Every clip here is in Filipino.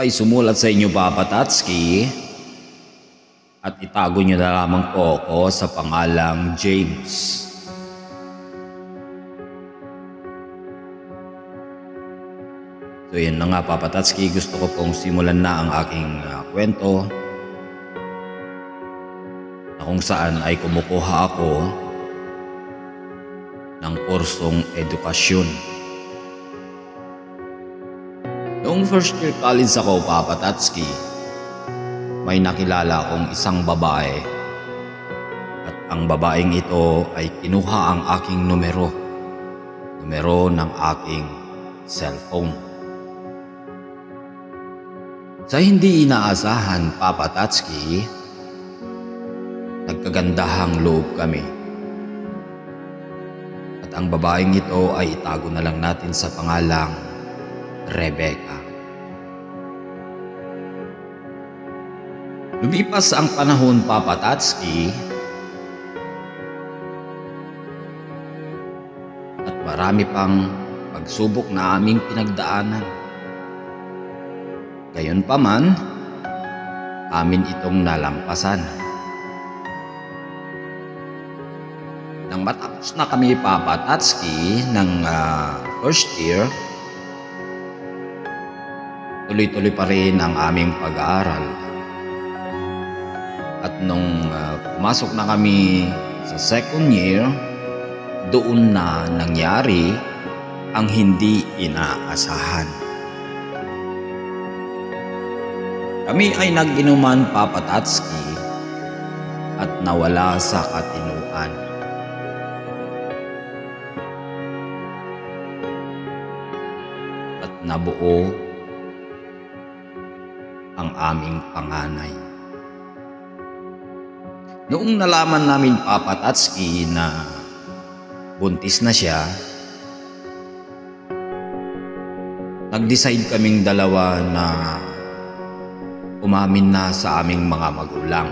ay sumulat sa inyo, Papa Tatsuki, at itago niyo na lamang po ako sa pangalang James. So yun na nga, Papa Tatsuki, gusto ko pong simulan na ang aking kwento na kung saan ay kumukuha ako ng kursong edukasyon. Noong first year college ako, Papa Tatsuki, may nakilala akong isang babae at ang babaeng ito ay kinuha ang aking numero ng aking cellphone. Sa hindi inaasahan, Papa Tatsuki, nagkagandahang loob kami. At ang babaeng ito ay itago na lang natin sa pangalang Rebecca. Lumipas ang panahon, Papa Tatsuki, at marami pang pagsubok na aming pinagdaanan. Gayunpaman, amin itong nalampasan. Nang matapos na kami, Papa Tatsuki, ng first year, tuloy-tuloy pa rin ang aming pag-aaral. At nung pumasok na kami sa second year, doon na nangyari ang hindi inaasahan. Kami ay nag-inuman, Papa Tatsuki, at nawala sa katinuan. At nabuo ang aming panganay. Noong nalaman namin, Papa Tatsuki, na buntis na siya, nag-decide kaming dalawa na umamin na sa aming mga magulang.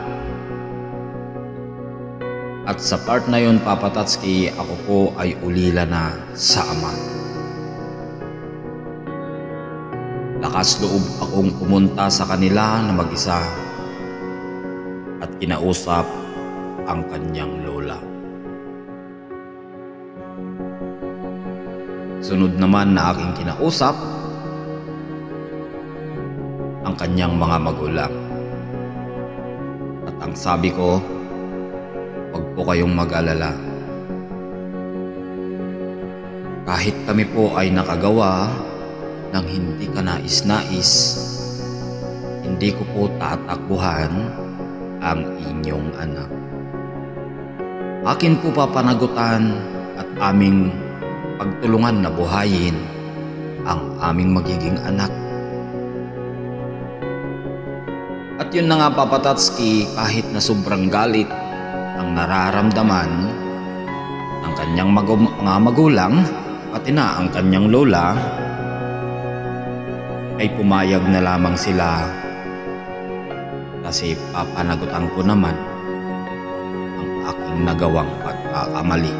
At sa part na yun, Papa Tatsuki, ako po ay ulila na sa ama. Lakas loob akong pumunta sa kanila na mag-isa at kinausap ang kanyang lola. Sunod naman na aking kinausap ang kanyang mga magulang. At ang sabi ko, huwag po kayong mag-alala. Kahit kami po ay nakagawa ng hindi kanais-nais, hindi ko po tatakbuhan ang inyong anak. Akin po papanagutan at aming pagtulungan na buhayin ang aming magiging anak. At yun na nga, Papa Tatsuki, kahit na sobrang galit ang nararamdaman ng kanyang mga magulang, pati na ang kanyang lola, ay pumayag na lamang sila kasi papanagutan ko naman ang aking nagawang pagkakamali.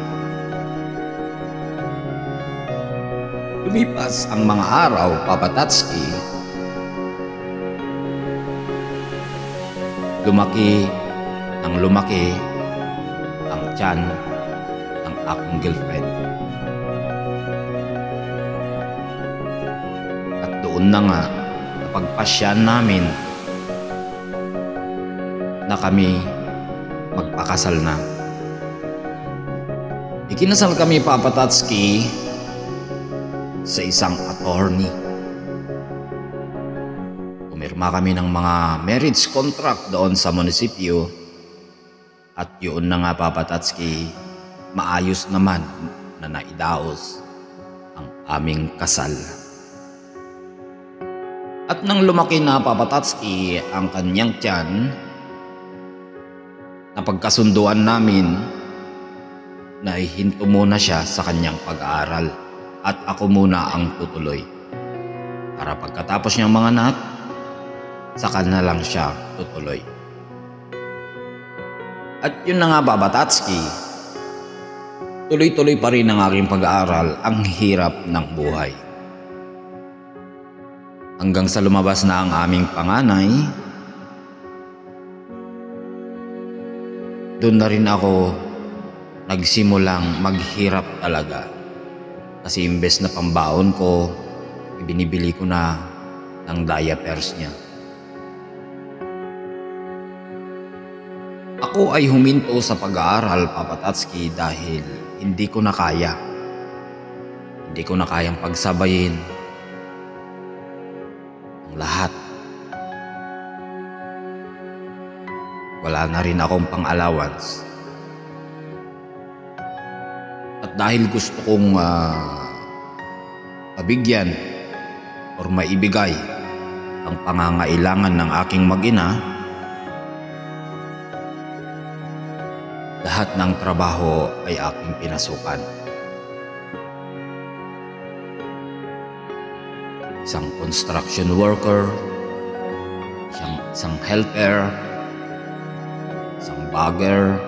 Lumipas ang mga araw, Papa Tatsuki, lumaki ang tiyan ng aking girlfriend. At doon na nga napagpasyan namin na kami magpakasal na. Ikinasal kami, Papa Tatsuki, sa isang attorney. Pumirma kami ng mga marriage contract doon sa munisipyo at yun na nga, Papa Tatsuki, maayos naman na naidaos ang aming kasal. At nang lumaki na, Papa Tatsuki, ang kanyang tiyan, napagkasunduan namin na ihinto muna siya sa kanyang pag-aaral at ako muna ang tutuloy. Para pagkatapos niyang mga anak, saka na lang siya tutuloy. At yun na nga, Papa Tatsuki, tuloy-tuloy pa rin ang aking pag-aaral, ang hirap ng buhay. Hanggang sa lumabas na ang aming panganay, doon na rin ako nagsimulang maghirap talaga. Kasi imbes na pambaon ko, ibinibili ko na ng diapers niya. Ako ay huminto sa pag-aaral, Papa Tatsuki, dahil hindi ko na kaya. Hindi ko na kayang pagsabayin ang lahat. Wala na rin akong pang-allowance. At dahil gusto kong pabigyan or maibigay ang pangangailangan ng aking mag-ina, lahat ng trabaho ay aking pinasukan. Isang construction worker, isang helper, isang bagger,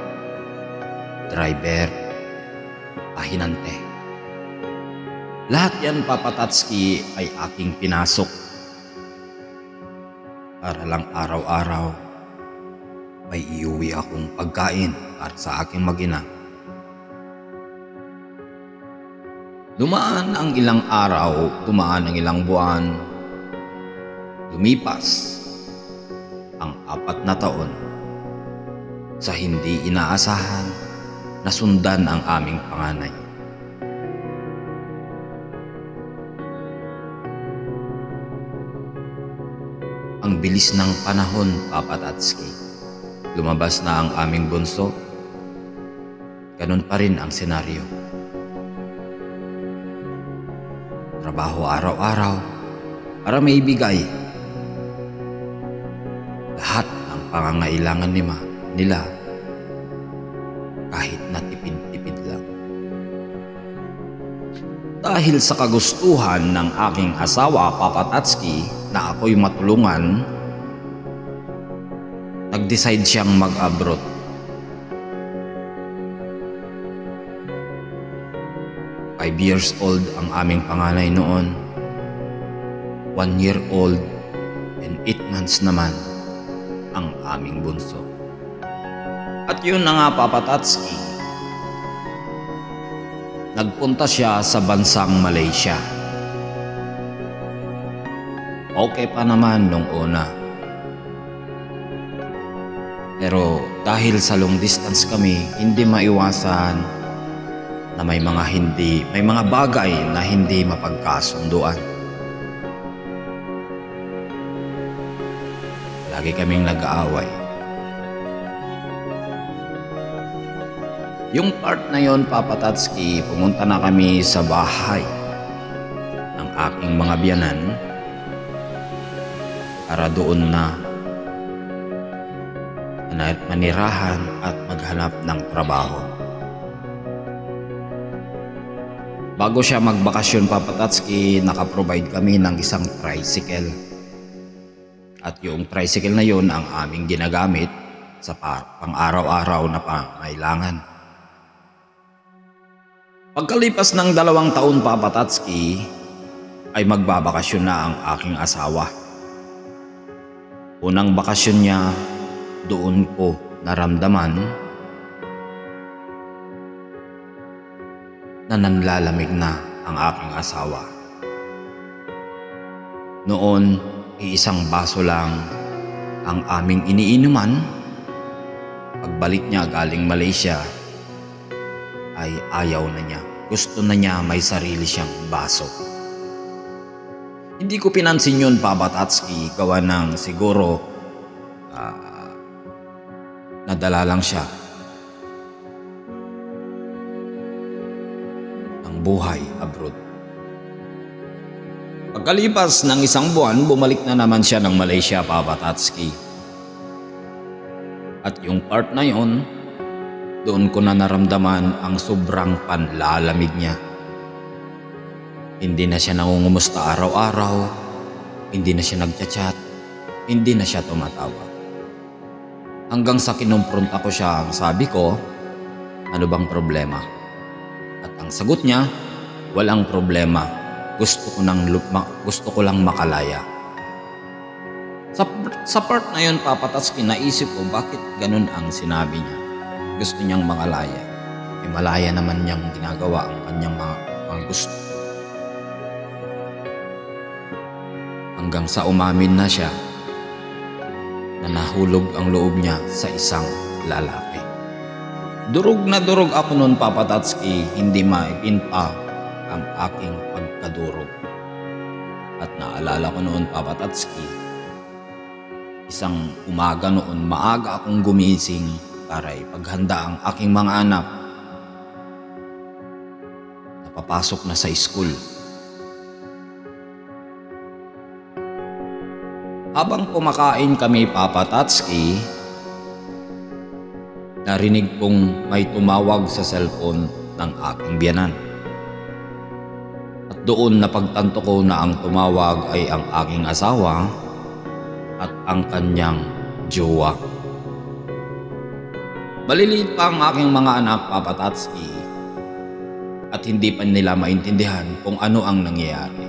driver, pahinante. Lahat yan, Papa Tatsuki, ay aking pinasok para lang araw-araw may iuwi akong pagkain para sa aking mag-ina. Dumaan ang ilang araw, dumaan ang ilang buwan, lumipas ang 4 na taon sa hindi inaasahan na sundan ang aming panganay. Ang bilis ng panahon, Papa Tatsuki. Lumabas na ang aming bunso. Ganun pa rin ang senaryo. Trabaho araw-araw para maibigay lahat ng pangangailangan nila kahit na tipid-tipid lang. Dahil sa kagustuhan ng aking asawa, Papa Tatsuki, na ako'y matulungan, nag-decide siyang mag-abroad. Five years old ang aming panganay noon. 1 year old and 8 months naman ang aming bunso. At yun na nga, Papa Tatsuki, nagpunta siya sa bansang Malaysia. Okay pa naman nung una. Pero dahil sa long distance kami, hindi maiwasan na may mga bagay na hindi mapagkasunduan. Lagi kaming nag-aaway. Yung part na yon, Papa Tatsuki, pumunta na kami sa bahay ng aking mga biyanan para doon na manirahan at maghanap ng trabaho. Bago siya magbakasyon, Papa Tatsuki, naka-provide kami ng isang tricycle. At yung tricycle na yon ang aming ginagamit sa pang-araw-araw na pangailangan. Pagkalipas ng 2 taon, Papa Tatsuki, ay magbabakasyon na ang aking asawa. Unang bakasyon niya, doon ko naramdaman na nanlalamig na ang aking asawa. Noon, iisang baso lang ang aming iniinuman. Pagbalik niya galing Malaysia, ay ayaw na niya. Gusto na niya may sarili siyang baso. Hindi ko pinansin yun, Papa Tatsuki, gawa ng siguro nadala lang siya ng buhay abroad. Pagkalipas ng 1 buwan, bumalik na naman siya ng Malaysia, Papa Tatsuki. At yung part na yon, doon ko na naramdaman ang sobrang panlalamig niya. Hindi na siya nangungumusta araw-araw, hindi na siya nagchat-chat, hindi na siya tumatawa. Hanggang sa kinumpronta ko siya, ang sabi ko, ano bang problema? At ang sagot niya, walang problema. Gusto ko lang makalaya. Sa part na yun, Papa Tatsuki, naisip ko bakit ganun ang sinabi niya. Gusto niyang makalaya. Malaya naman niyang ginagawa ang kanyang mga gusto. Hanggang sa umamin na siya na nahulog ang loob niya sa isang lalaki. Durog na durog ako noon, Papa Tatsuki, hindi maipinta ang aking pagkadurog. At naalala ko noon, Papa Tatsuki, isang umaga noon, maaga akong gumising para ipaghanda ang aking mga anak na papasok na sa school. Habang kumakain kami, Papa Tatsuki, narinig kong may tumawag sa cellphone ng aking biyanan. At doon napagtanto ko na ang tumawag ay ang aking asawa at ang kanyang jowa. Maliliit pa ang aking mga anak, Papa Tatsuki, at hindi pa nila maintindihan kung ano ang nangyayari.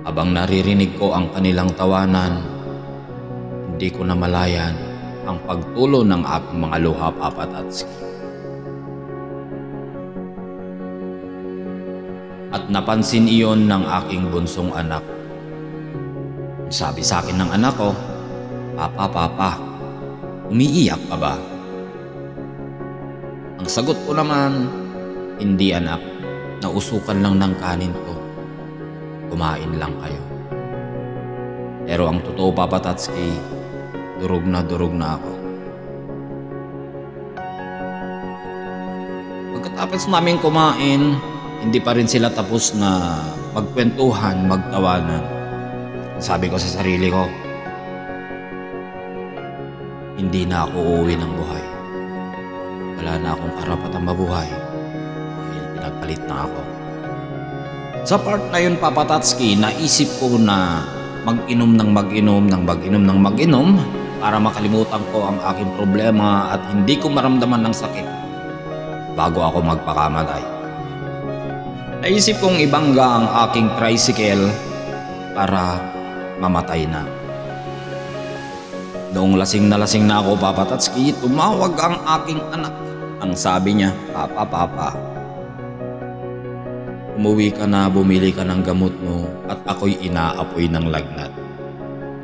Habang naririnig ko ang kanilang tawanan, hindi ko namalayan ang pagtulo ng aking mga luha, Papa Tatsuki. At napansin iyon ng aking bunsong anak. Sabi sa akin ng anak ko, Papa, umiiyak ka ba? Ang sagot ko naman, hindi anak, nausukan lang ng kanin ko. Kumain lang kayo. Pero ang totoo, Papa Tatsuki, durog na ako. Pagkatapos namin kumain, hindi pa rin sila tapos na magkwentuhan, magtawanan. Sabi ko sa sarili ko, hindi na ako uuwi ng buhay. Wala na akong karapatang mabuhay dahil pinagpalit na ako. Sa part na yun, Papa Tatsuki, naisip ko na mag-inom ng mag-inom para makalimutan ko ang aking problema at hindi ko maramdaman ng sakit bago ako magpakamatay. Naisip kong ibangga ang aking tricycle para mamatay na. Noong lasing na ako, Papa Tatsuki, tumawag ang aking anak. Ang sabi niya, Papa, umuwi ka na, bumili ka ng gamot mo at ako'y inaapoy ng lagnat.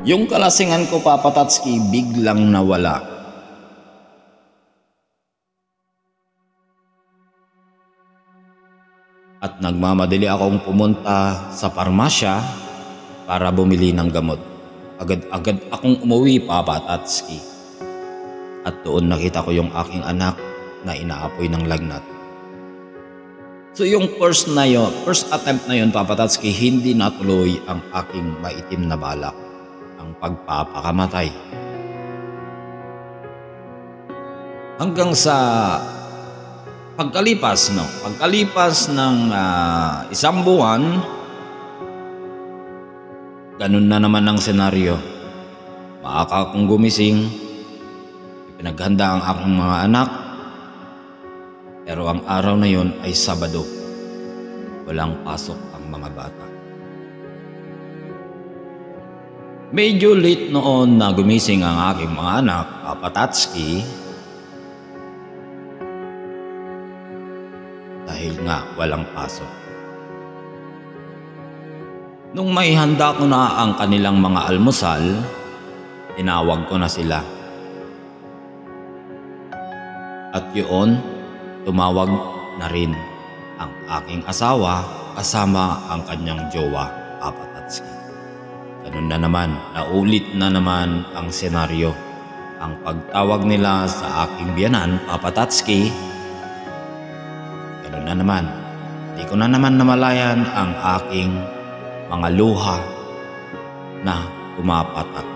Yung kalasingan ko, Papa Tatsuki, biglang nawala. At nagmamadali akong pumunta sa parmasya para bumili ng gamot. Agad-agad akong umuwi, Papa Tatsuki. At doon nakita ko yung aking anak na inaapoy ng lagnat. So yung first attempt na yun, Papa Tatsuki, hindi natuloy ang aking maitim na balak, ang pagpapakamatay. Hanggang sa pagkalipas ng isang buwan, ganun na naman ang senaryo. Maaga akong gumising, ipinaghanda ang aking mga anak, pero ang araw na yon ay Sabado. Walang pasok ang mga bata. Medyo late noon na gumising ang aking mga anak, Papa Tatsuki, dahil nga walang pasok. Nung may handa ko na ang kanilang mga almusal, tinawag ko na sila. At yun, tumawag na rin ang aking asawa kasama ang kanyang jowa, Papa Tatsuki. Ganun na naman, naulit na naman ang senaryo. Ang pagtawag nila sa aking biyanan, Papa Tatsuki, ganun na naman. Hindi ko na naman namalayan ang aking mga luha na pumapatak.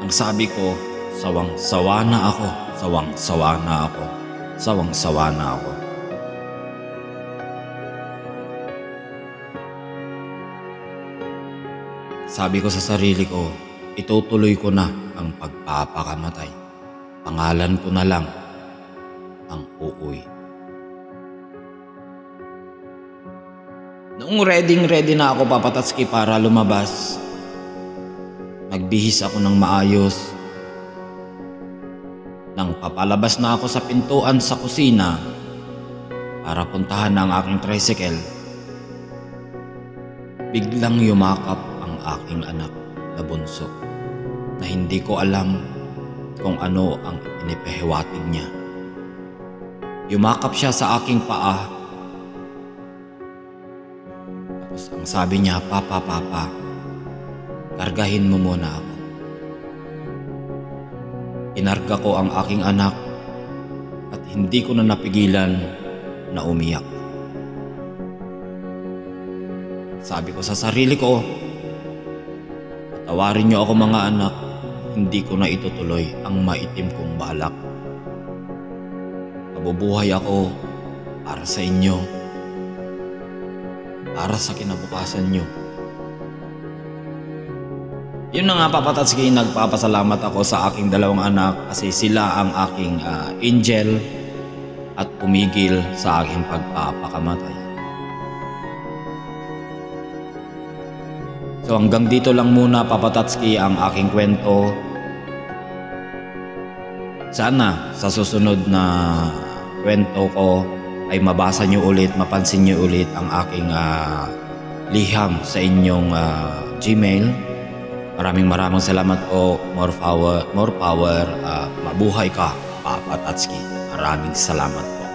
Ang sabi ko, sawang-sawa na ako, sawang-sawa na ako, sawang-sawa na ako. Sabi ko sa sarili ko, itutuloy ko na ang pagpapakamatay. Pangalan ko na lang ang uuwi. Noong ready na ako Papa Tatsuki para lumabas, nagbihis ako ng maayos. Nang papalabas na ako sa pintuan sa kusina para puntahan ang aking tricycle, biglang yumakap ang aking anak na bunso na hindi ko alam kung ano ang inipahiwatig niya. Yumakap siya sa aking paa. Tapos ang sabi niya, Papa, kargahin mo muna ako. Kinarga ko ang aking anak at hindi ko na napigilan na umiyak. Sabi ko sa sarili ko, patawarin niyo ako mga anak, hindi ko na itutuloy ang maitim kong balak. Nabubuhay ako para sa inyo, para sa kinabukasan niyo. Yun na nga Papa Tatsuki, nagpapasalamat ako sa aking dalawang anak kasi sila ang aking angel at pumigil sa aking pagpapakamatay. So hanggang dito lang muna Papa Tatsuki ang aking kwento. Sana sa susunod na kwento ko ay mabasa nyo ulit, mapansin nyo ulit ang aking liham sa inyong Gmail. Maraming salamat po. More power. Mabuhay ka, Papa Tatsuki. Maraming salamat po.